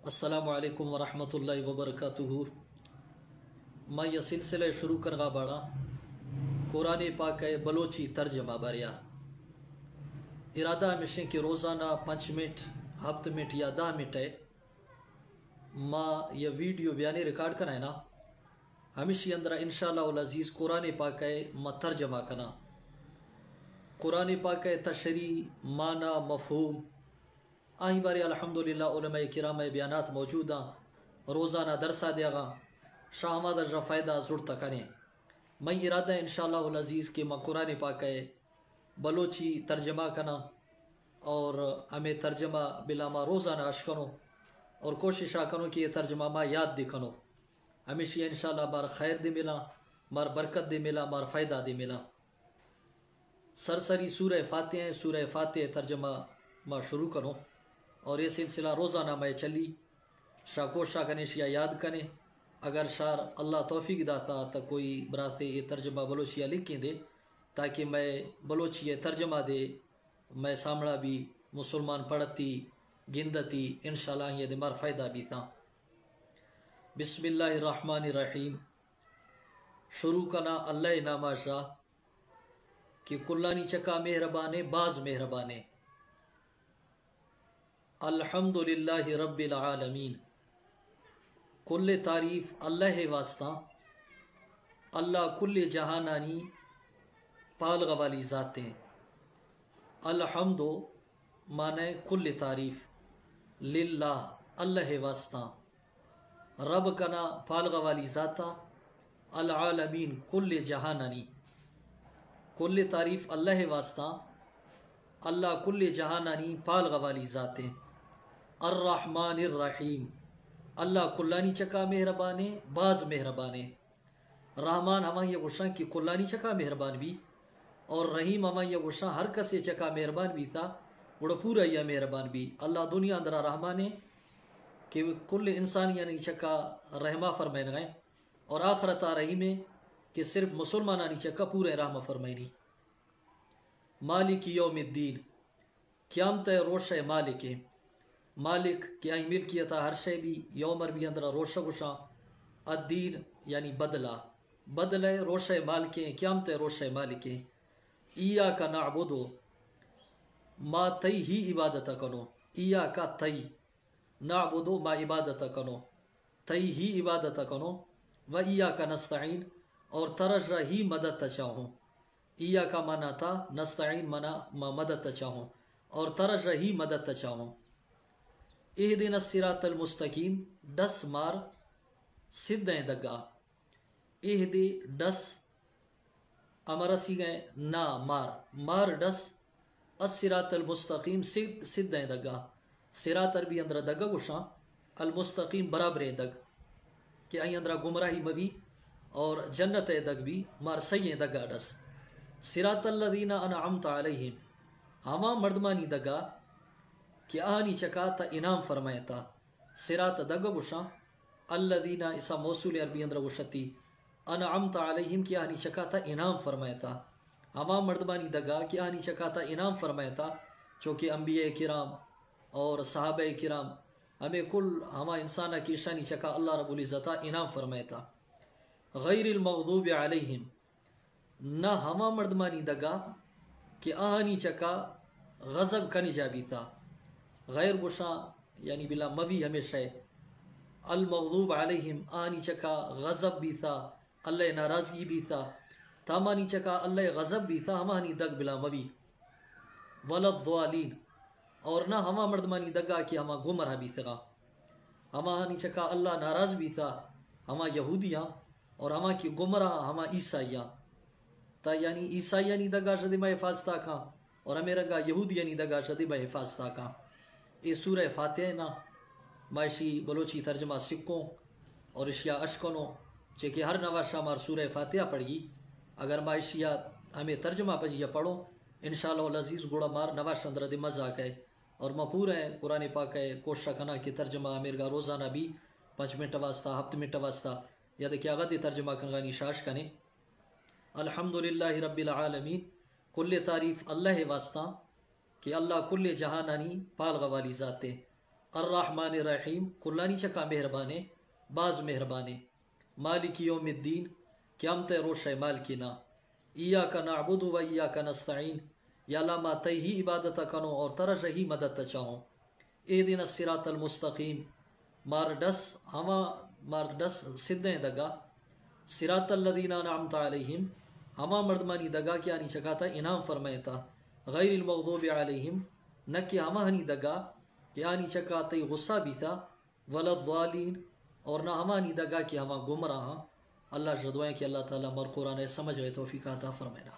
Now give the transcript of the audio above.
السلام علیکم ورحمۃ اللہ وبرکاتہ۔ میں یہ سلسلہ شروع کرنا باڑا قرآن پاک بلوچی ترجمہ بریا ارادہ ہمیشہ کہ روزانہ 5 منٹ 7 منٹ یا 10 منٹ ہے ماں یہ ویڈیو بیانی ریکارڈ کرنا ہے نا ہمیشہ اندر انشاءاللہ العزیز قرآن پاک میں ترجمہ کرنا قرآن پاک تشریح معنی مفہوم آہی بارے الحمدللہ علماء کرام بیانات موجود ہیں روزانہ درسہ دیا گا شاہ ہمارا جا فائدہ ضرور تکنے میں ارادہ انشاءاللہ العزیز کہ میں قرآن پاک بلوچی ترجمہ کرنا اور ہمیں ترجمہ بلا ما روزانہ اشکنو اور کوشش کروں کہ یہ ترجمہ ما یاد دکھنو ہمیشہ انشاءاللہ مار خیر دے ملا مار برکت دے ملا مار فائدہ دے ملا سرسری سورہ فاتحہ ترجمہ ما شروع کروں اور یہ سلسلہ روزانہ میں چلی شاہ کوشاں کنے شیا یاد کنے اگر شار اللہ توفیق داتا تا کوئی براتے یہ ترجمہ بلوچیہ لکھیں دے تاکہ میں بلوچی ترجمہ دے میں سامڑا بھی مسلمان پڑھتی گندتی انشاءاللہ یہ دمار فائدہ بھی تھا۔ بسم اللہ الرحمن الرحیم شروع کنا اللہ نامہ شاہ کہ کلانی چکا مہربانے باز مہربانے الحمدللہ رب العالمین کل تعریف اللہ واسطہ اللہ کل جہانانی پالغ والی ذاتیں الحمد معنی کل تعریف للہ اللہ واسطہ رب کنا پالغ والی ذاتہ العالمین کل جہانانی کل تعریف اللہ واسطہ اللہ کل جہانانی پالغ والی ذاتیں الرحمن الرحیم اللہ کلانی چکا مہربانے باز مہربانے رحمان ہما یہ گوشاں کی کلانی چکا مہربان بھی اور رحیم ہما یہ گوشاں ہر کسے چکا مہربان بھی تھا وڑا پورا یہ مہربان بھی اللہ دنیا اندرا رحمانے کہ کل انسان یعنی چکا رحمہ فرمائن گئے اور آخرتا رحیمے کہ صرف مسلمانانی چکا پورے رحمہ فرمائنی مالک یوم الدین قیامت روش مالک مالک کی آئی ملکیتا ہر شے بھی یومر بھی اندرا روش گشاں الدین یعنی بدلہ روش مالکیں قیامت روش مالکیں ایاک نعبدو ما تی ہی عبادت کنو ایاک تی نعبدو ما عبادت کنو تی ہی عبادت کنو و ایاک نستعین اور ترجہ ہی مدد چاہوں ایاک مانا تا نستعین مانا ما مدد چاہوں اور ترجہ ہی مدد چاہوں اہدنا الصراط المستقیم ڈس مار سدھیں دگا اہدی ڈس امرسی گئے نا مار ڈس الصراط المستقیم سدھیں دگا صراط عربی اندرا دگا گوشاں المستقیم برابر دگ کہ آئی اندرا گمراہی مبی اور جنت دگ بھی مار سیئیں دگا ڈس صراط الذین انعمت علیہم ہما مردمانی دگا کہ آنی چکا تا انعام فرمائیتا صراط دگا گوشاں الذین اسا موصول عربی اندر گوشتی انعمت علیہم کہ آنی چکا تا انعام فرمائیتا ہما مردمانی دگا کہ آنی چکا تا انعام فرمائیتا چونکہ انبیاء کرام اور صحابہ کرام ہمیں کل ہما انسانہ کی شانی چکا اللہ رب العزتہ انعام فرمائیتا غیر المغضوب علیہم نہ ہما مردمانی دگا کہ آنی چکا غضب کنی جابی تھا غیر گوشاں یعنی بلا مبی ہمیشہ المغضوب علیہم آنی چکا غضب بھی تھا اللہ ناراضگی بھی تھا تامانی چکا اللہ غضب بھی تھا ہمانی دگ بلا مبی وللضالین اور نہ ہما مردمانی دگا کہ ہما گمراہ بھی تھا ہمانی چکا اللہ ناراض بھی تھا ہما یہودیاں اور ہما کی گمراہ ہما عیسائیاں تا یعنی عیسائیانی دگا شدیمہ حفاظتہ کھا اور ہمیں رگا یہودیانی دگا شدیمہ حفاظتہ کھا یہ سورہ فاتحہ نا معاشی بلوچی ترجمہ سکوں اور اشیاء اشکنوں چکہ ہر نواشہ مار سورہ فاتحہ پڑھ گی اگر معاشیات ہمیں ترجمہ پجیہ پڑھو انشاءاللہ العزیز گوڑا مار نواش اندر دے مزاق ہے اور مپور ہے قرآن پاک ہے کوشش کنا کہ ترجمہ میرگا روزانہ بھی 5 منٹ واسطہ 7 منٹ واسطہ یا دے کیا غدی ترجمہ کنگانی شاش کنے الحمدللہ رب العالمین کل تعریف اللہ واسطہ کہ اللہ کل جہانانی پالغ والی ذات الرحمن الرحیم کلانی چکا مہربانے باز مہربانے، مالک یوم الدین قیامت روش مالکنا، ایاک نعبد و ایاک نستعین یا اللہ ما تی ہی عبادت کنو اور ترش ہی مدد چاہوں، ایدنا الصراط المستقیم مارڈس سدھیں دگا، صراط الذین انعمت علیہم ہما مردمانی دگا کیا نہیں چکاتا انعام فرمائتا، غیر المغضوب علیہم نہ کہ ہما ہنی دگا کہ آنی چکاتے غصہ بھی تھا، ولا الضالین اور نہ ہما ہنی دگا کہ ہما گمراہ۔ اللہ جدوائیں کہ اللہ تعالیٰ مر قرآن سمجھ رہے توفیق عطا فرمائنا۔